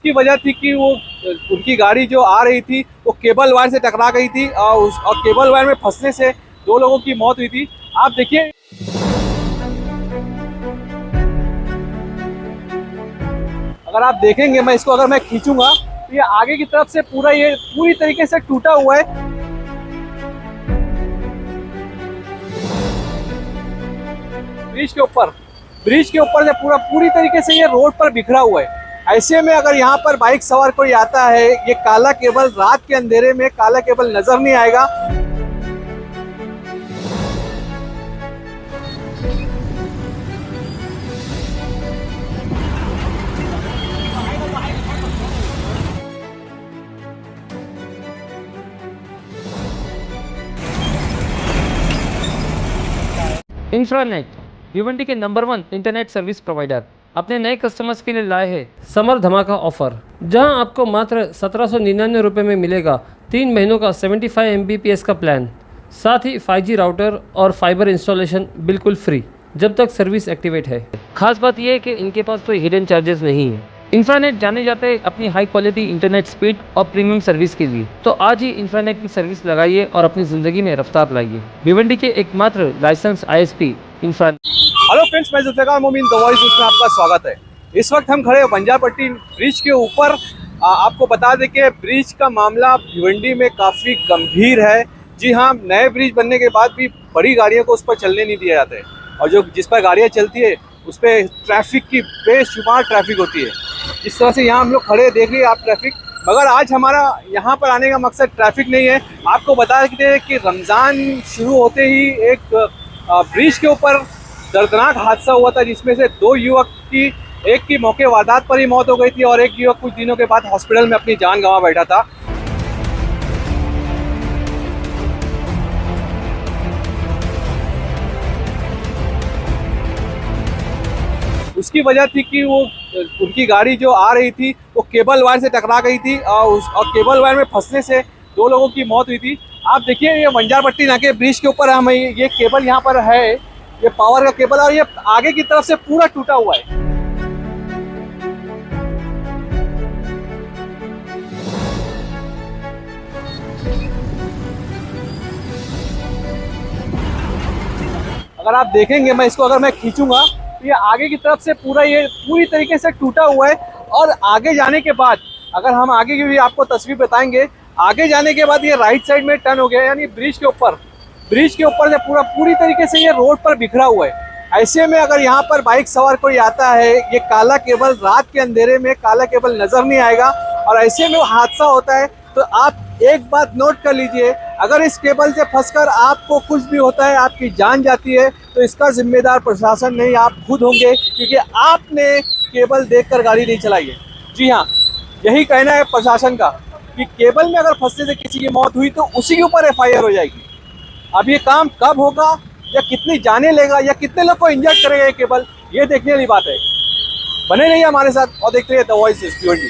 उसकी वजह थी कि वो उनकी गाड़ी जो आ रही थी वो केबल वायर से टकरा गई थी और केबल वायर में फंसने से 2 लोगों की मौत हुई थी। आप देखिए, अगर आप देखेंगे, मैं इसको अगर मैं खींचूंगा तो ये आगे की तरफ से पूरी तरीके से टूटा हुआ है। ब्रिज के ऊपर से पूरी तरीके से ये रोड पर बिखरा हुआ है। ऐसे में अगर यहाँ पर बाइक सवार कोई आता है, ये काला केबल, रात के अंधेरे में काला केबल नजर नहीं आएगा। इंफ्रानेट भिवंडी के नंबर 1 इंटरनेट सर्विस प्रोवाइडर अपने नए कस्टमर्स के लिए लाए हैं समर धमाका ऑफर, जहां आपको मात्र 1799 रुपये में मिलेगा 3 महीनों का 75 Mbps का प्लान, साथ ही 5G राउटर और फाइबर इंस्टॉलेशन बिल्कुल फ्री जब तक सर्विस एक्टिवेट है। खास बात यह है कि इनके पास कोई हिडन चार्जेस नहीं है। इंफ्रानेट जाने जाते हैं अपनी हाई क्वालिटी इंटरनेट स्पीड और प्रीमियम सर्विस के लिए, तो आज ही इंफ्रानेट की सर्विस लगाइए और अपनी ज़िंदगी में रफ्तार लाइए। भिवंडी के एकमात्र लाइसेंस ISP इंफ्रानेट। हेलो फ्रेंड्स, मैं जुल्फ़िकार मोमीन, द वॉइस में आपका स्वागत है। इस वक्त हम खड़े बंजारपट्टी ब्रिज के ऊपर। आपको बता दें कि ब्रिज का मामला भिवंडी में काफ़ी गंभीर है। जी हाँ, नए ब्रिज बनने के बाद भी बड़ी गाड़ियों को उस पर चलने नहीं दिया जाता है, और जिस पर गाड़ियाँ चलती है उस पर ट्रैफिक की बेशुमार ट्रैफिक होती है। इस तरह से यहाँ हम लोग खड़े देख रहे हैं आप ट्रैफिक, मगर आज हमारा यहाँ पर आने का मकसद ट्रैफिक नहीं है। आपको बता देते हैं कि रमज़ान शुरू होते ही एक ब्रिज के ऊपर दर्दनाक हादसा हुआ था, जिसमें से 2 युवक की, एक की मौके वारदात पर ही मौत हो गई थी और एक युवक कुछ दिनों के बाद हॉस्पिटल में अपनी जान गंवा बैठा था। उसकी वजह थी कि वो उनकी गाड़ी जो आ रही थी वो केबल वायर से टकरा गई थी और केबल वायर में फंसने से 2 लोगों की मौत हुई थी। आप देखिए, ये बंजारपट्टी नाके ब्रिज के ऊपर हमें ये केबल यहाँ पर है, ये पावर का केबल, और ये आगे की तरफ से पूरा टूटा हुआ है। अगर आप देखेंगे, मैं इसको अगर मैं खींचूंगा तो ये आगे की तरफ से पूरी तरीके से टूटा हुआ है। और आगे जाने के बाद, अगर हम आगे की भी आपको तस्वीर बताएंगे, आगे जाने के बाद ये राइट साइड में टर्न हो गया, यानी ब्रिज के ऊपर से पूरी तरीके से ये रोड पर बिखरा हुआ है। ऐसे में अगर यहाँ पर बाइक सवार कोई आता है, ये काला केबल, रात के अंधेरे में काला केबल नजर नहीं आएगा, और ऐसे में वो हादसा होता है। तो आप एक बात नोट कर लीजिए, अगर इस केबल से फंसकर आपको कुछ भी होता है, आपकी जान जाती है, तो इसका जिम्मेदार प्रशासन नहीं, आप खुद होंगे, क्योंकि आपने केबल देखकर गाड़ी नहीं चलाई है। जी हाँ, यही कहना है प्रशासन का कि केबल में अगर फंसने से किसी की मौत हुई तो उसी के ऊपर FIR हो जाएगी। अब ये काम कब होगा, या कितनी जाने लेगा, या कितने लोग को इंजर्ड करेगा ये केबल, ये देखने वाली बात है। बने रहिए हमारे साथ और देखते रहिए द वॉइस भिवंडी।